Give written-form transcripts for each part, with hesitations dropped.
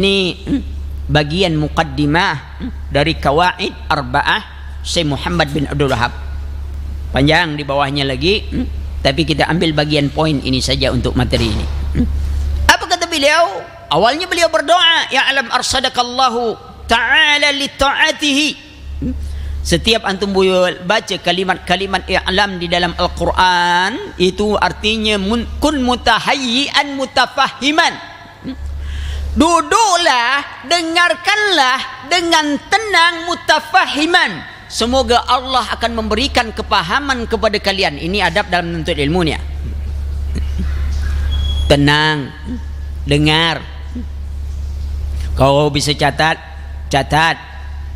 Ini bagian muqaddimah dari Qawaid Arba'ah Syekh Muhammad bin Abdul Wahab. Panjang di bawahnya lagi, tapi kita ambil bagian poin ini saja untuk materi ini. Apa kata beliau? Awalnya beliau berdoa, ya alam arsadakallahu ta'ala li ta'atihi. Setiap antum baca kalimat-kalimat i'lam di dalam Al-Quran, itu artinya kun mutahayyi'an mutafahiman. Duduklah, dengarkanlah dengan tenang, mutafahiman. Semoga Allah akan memberikan kepahaman kepada kalian. Ini adab dalam menuntut ilmunya. Tenang, dengar. Kau bisa catat.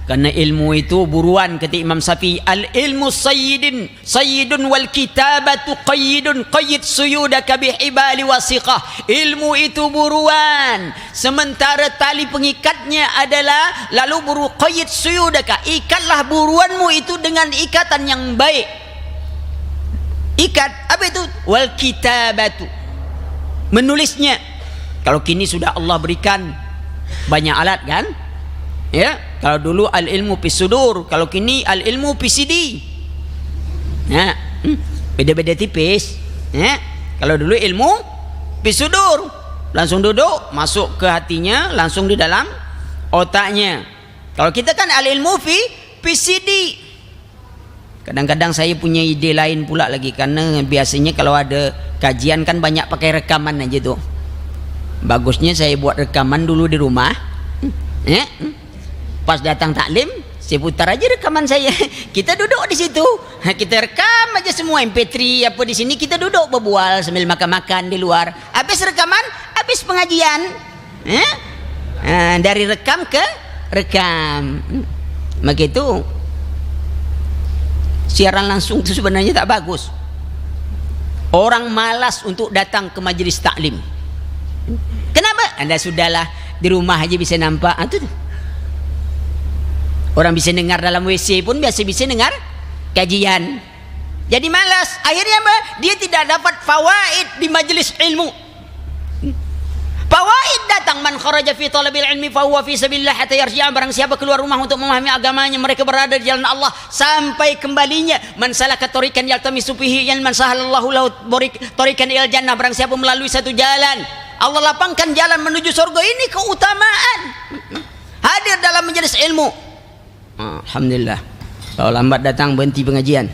Karena ilmu itu buruan, kata Imam Syafi'i, al ilmu sayyidun wal kitabatu qayyidun qayyid suyudaka bihibali wasiqah. Ilmu itu buruan, sementara tali pengikatnya adalah lalu buru qayyid suyudaka, ikatlah buruanmu itu dengan ikatan yang baik. Ikat apa itu? Wal kitabatu, menulisnya. Kalau kini sudah Allah berikan banyak alat kan, ya. Kalau dulu al ilmu fi sudur, kalau kini al ilmu fi CD. Nah, beda-beda tipis. Ya. Kalau dulu ilmu fi sudur, langsung duduk, masuk ke hatinya, langsung di dalam otaknya. Kalau kita kan al ilmu fi CD. Kadang-kadang saya punya ide lain pula lagi, karena biasanya kalau ada kajian kan banyak pakai rekaman aja tuh. Bagusnya saya buat rekaman dulu di rumah. Ya. Pas datang taklim, saya putar aja rekaman saya. Kita duduk di situ, kita rekam aja semua MP3 apa di sini, kita duduk berbual sambil makan-makan di luar. Habis rekaman, habis pengajian. Dari rekam ke rekam. Maka itu siaran langsung itu sebenarnya tak bagus. Orang malas untuk datang ke majelis taklim. Kenapa? Anda sudahlah di rumah aja bisa nampak. Itu orang bisa dengar dalam WC pun biasa bisa dengar kajian. Jadi malas. Akhirnya apa? Dia tidak dapat fawaid di majelis ilmu. Fawaid datang, man kharaja fi talabil ilmi fa huwa fi sabilillah hatta yarji'a. Barang siapa keluar rumah untuk memahami agamanya, mereka berada di jalan Allah sampai kembalinya. Man salaka tariqan yaltamisu fihi man sahalallahu lahu tariqan ilal jannah. Barang siapa melalui satu jalan, Allah lapangkan jalan menuju surga. Ini keutamaan hadir dalam majelis ilmu. Alhamdulillah. Kalau lambat datang berhenti pengajian.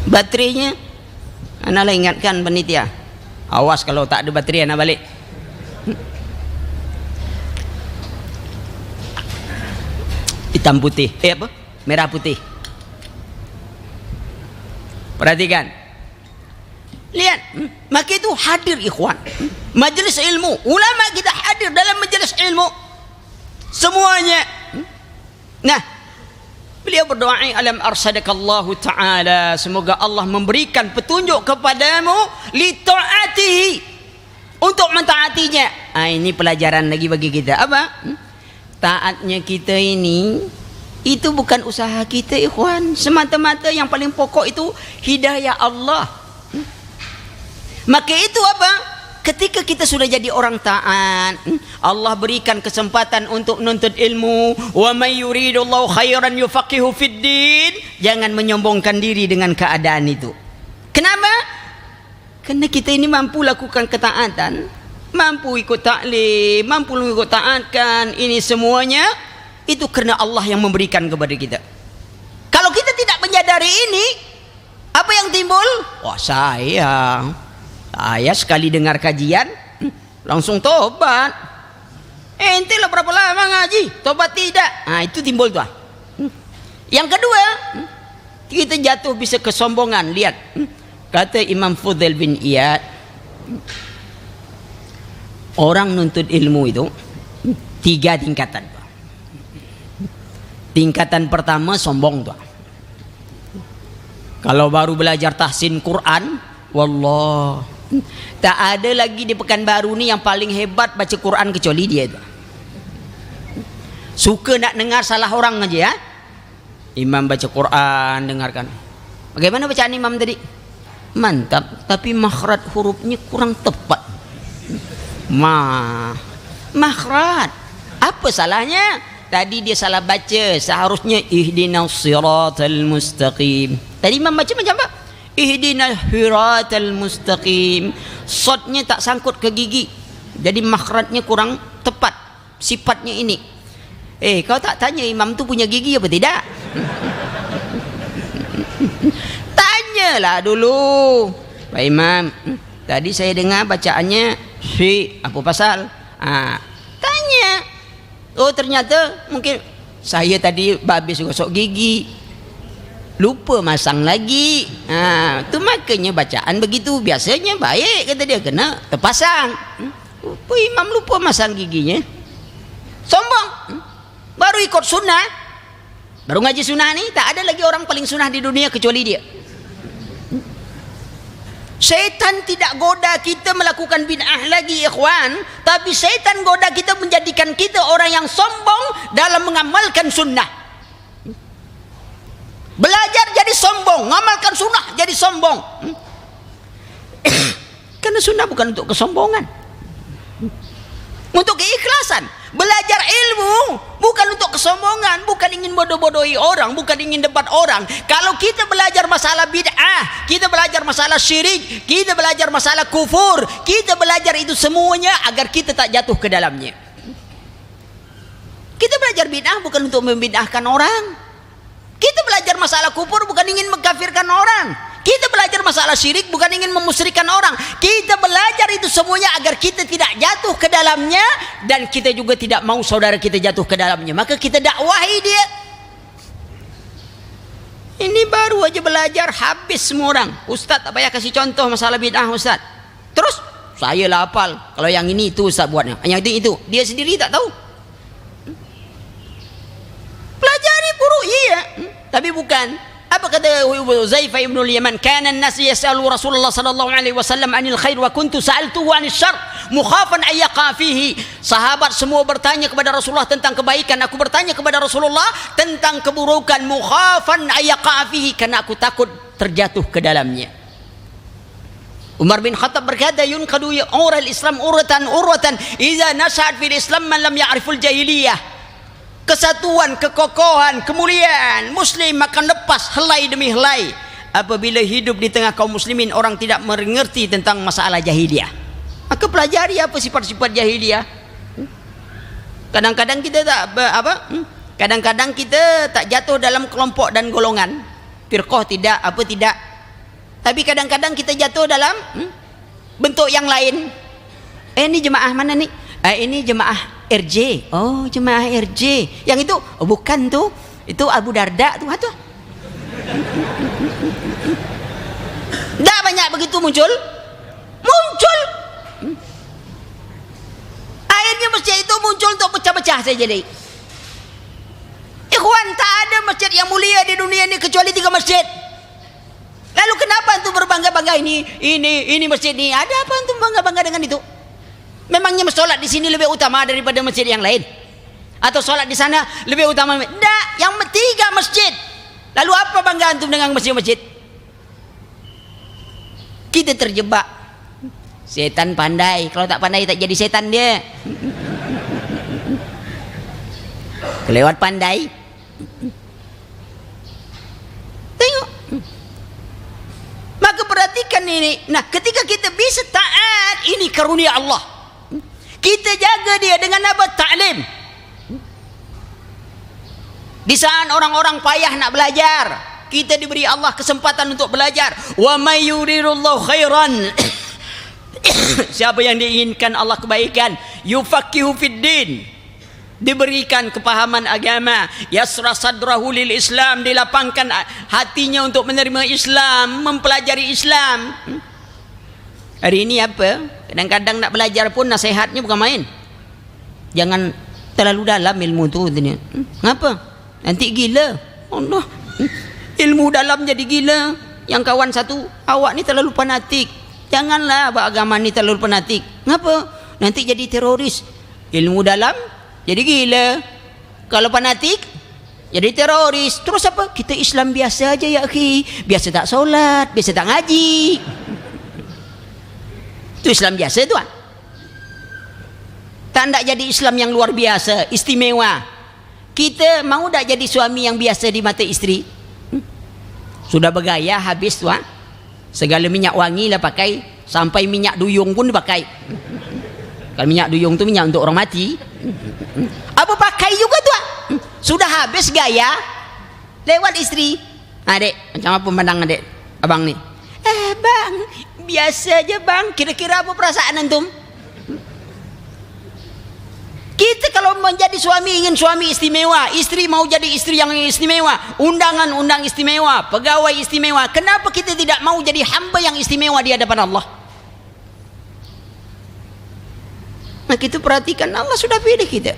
Baterainya analah ingatkan panitia, awas kalau tak ada baterai anak balik. Hitam putih, apa? Merah putih. Perhatikan. Lihat, maka itu hadir ikhwan. Majelis ilmu, ulama kita hadir dalam majelis ilmu. Semuanya. Nah, beliau berdoa, alam arsadakallahu ta'ala, semoga Allah memberikan petunjuk kepadamu li ta'atihi, untuk mentaatinya. Ini pelajaran lagi bagi kita. Apa? Taatnya kita ini itu bukan usaha kita ikhwan, semata-mata yang paling pokok itu hidayah Allah. Maka itu apa? Ketika kita sudah jadi orang taat, Allah berikan kesempatan untuk menuntut ilmu. Wa may yuridullahu khairan yufaqihu fid din. Jangan menyombongkan diri dengan keadaan itu. Kenapa? Karena kita ini mampu lakukan ketaatan, mampu ikut taklim, mampu ikut taatkan. Ini semuanya itu karena Allah yang memberikan kepada kita. Kalau kita tidak menyadari ini, apa yang timbul? Wah, saya sekali dengar kajian langsung tobat. Ente lah berapa lama ngaji tobat tidak? Itu timbul tuh. Yang kedua, kita jatuh bisa kesombongan. Lihat, kata Imam Fudail bin Iyad, orang nuntut ilmu itu 3 tingkatan. Tingkatan pertama sombong tuh. Kalau baru belajar tahsin Quran, wallah, tak ada lagi di Pekanbaru ni yang paling hebat baca Quran kecuali dia itu. Suka nak dengar salah orang aja ya. Imam baca Quran, dengarkan. Bagaimana bacaan imam tadi? Mantap, tapi makhraj hurufnya kurang tepat. Makhraj. Apa salahnya? Tadi dia salah baca, seharusnya ihdinas siratal mustaqim. Tadi imam baca macam apa? Ihdinas siratal mustaqim. Sodnya tak sangkut ke gigi, jadi makhrajnya kurang tepat. Sifatnya ini. Kau tak tanya imam tu punya gigi apa tidak? Tanyalah dulu. Pak Imam, tadi saya dengar bacaannya si apa pasal? Tanya. Oh ternyata mungkin saya tadi habis gosok gigi, lupa masang lagi. Tu makanya bacaan begitu. Biasanya baik, kata dia, kena terpasang. Pak Imam lupa masang giginya. Sombong. Baru ikut sunnah, baru ngaji sunnah nih. Tak ada lagi orang paling sunnah di dunia kecuali dia. Syaitan tidak goda kita melakukan bid'ah lagi, ikhwan, tapi syaitan goda kita menjadikan kita orang yang sombong dalam mengamalkan sunnah. Belajar jadi sombong, ngamalkan sunnah jadi sombong. Karena sunnah bukan untuk kesombongan, untuk keikhlasan. Belajar ilmu bukan untuk kesombongan, bukan ingin bodoh-bodohi orang, bukan ingin debat orang. Kalau kita belajar masalah bid'ah, kita belajar masalah syirik, kita belajar masalah kufur, kita belajar itu semuanya agar kita tak jatuh ke dalamnya. Kita belajar bid'ah bukan untuk membid'ahkan orang. Kita belajar masalah kufur bukan ingin mengkafirkan orang. Kita belajar masalah syirik bukan ingin memusyrikan orang. Kita belajar itu semuanya agar kita tidak jatuh ke dalamnya, dan kita juga tidak mau saudara kita jatuh ke dalamnya. Maka kita dakwahi dia. Ini baru aja belajar habis semua orang. Ustaz tak payah kasih contoh masalah bid'ah Ustaz. Terus saya lah hafal. Kalau yang ini itu Ustaz buatnya, yang itu dia sendiri tak tahu. Pelajari guru iya, tapi bukan. Apa kata Huzaifah ibn al-Yaman? Kana an-nas yas'alu Rasulullah sallallahu alaihi wasallam 'anil khair wa kuntu sa'altuhu 'anil syarr mukhafan ay yaqa fihi. Sahabat semua bertanya kepada Rasulullah tentang kebaikan, aku bertanya kepada Rasulullah tentang keburukan, mukhafan ay yaqa fihi, karena aku takut terjatuh ke dalamnya. Umar bin Khattab berkata, yunqadu ural Islam uratan idza nashat fil Islam man lam ya'riful jahiliyah. Kesatuan, kekokohan, kemuliaan muslim akan lepas helai demi helai apabila hidup di tengah kaum muslimin orang tidak mengerti tentang masalah jahiliyah. Maka pelajari apa sifat-sifat jahiliyah. Kadang-kadang kita tak kadang-kadang kita tak jatuh dalam kelompok dan golongan firqah, tidak tidak, tapi kadang-kadang kita jatuh dalam bentuk yang lain. Ini jemaah mana nih? Ini jemaah RJ. Oh, jemaah RJ. Yang itu bukan tuh, itu Abu Darda tuh. Tidak banyak begitu muncul. Akhirnya masjid itu muncul untuk pecah-pecah saja deh. Ikhwan, tak ada masjid yang mulia di dunia ini kecuali 3 masjid. Lalu kenapa antum berbangga-bangga ini masjid ini? Ada apa antum bangga-bangga dengan itu? Memangnya sholat di sini lebih utama daripada masjid yang lain? Atau sholat di sana lebih utama? Tidak, yang 3 masjid. Lalu apa bangga antum dengan masjid-masjid? Kita terjebak. Setan pandai, kalau tak pandai tak jadi setan dia. Kelewat pandai. Tengok. Maka perhatikan ini. Nah, ketika kita bisa taat, ini karunia Allah. Kita jaga dia dengan apa? Ta'lim. Di saat orang-orang payah nak belajar, kita diberi Allah kesempatan untuk belajar. Wa may yuridullahu khairan. Siapa yang diinginkan Allah kebaikan, yufaqihu fid din, diberikan kepahaman agama. Yasra sadrahu lil Islam, dilapangkan hatinya untuk menerima Islam, mempelajari Islam. Hari ini apa? Kadang-kadang nak belajar pun nasihatnya bukan main. Jangan terlalu dalam ilmu tu. Kenapa? Nanti gila. Allah. Ilmu dalam jadi gila. Yang kawan satu, awak ni terlalu fanatik. Janganlah beragama ni terlalu fanatik. Kenapa? Nanti jadi teroris. Ilmu dalam jadi gila. Kalau fanatik jadi teroris. Terus apa? Kita Islam biasa aja ya akhi. Biasa tak solat, biasa tak ngaji. Itu Islam biasa tuan. tak nak jadi Islam yang luar biasa, istimewa. Kita mau tak jadi suami yang biasa di mata isteri? Sudah bergaya habis tu, segala minyak wangi lah pakai, sampai minyak duyung pun dipakai. Kalau minyak duyung tu minyak untuk orang mati, apa pakai juga tu. Sudah habis gaya, lewat isteri. Dek, macam apa pandang dek abang ni? Bang, biasa aja bang. Kira-kira apa perasaan antum? Kita kalau menjadi suami ingin suami istimewa, istri mau jadi istri yang istimewa, undangan-undang istimewa, pegawai istimewa. Kenapa kita tidak mau jadi hamba yang istimewa di hadapan Allah? Nah, kita perhatikan, Allah sudah pilih kita.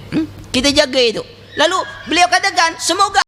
Kita jaga itu. Lalu beliau katakan, semoga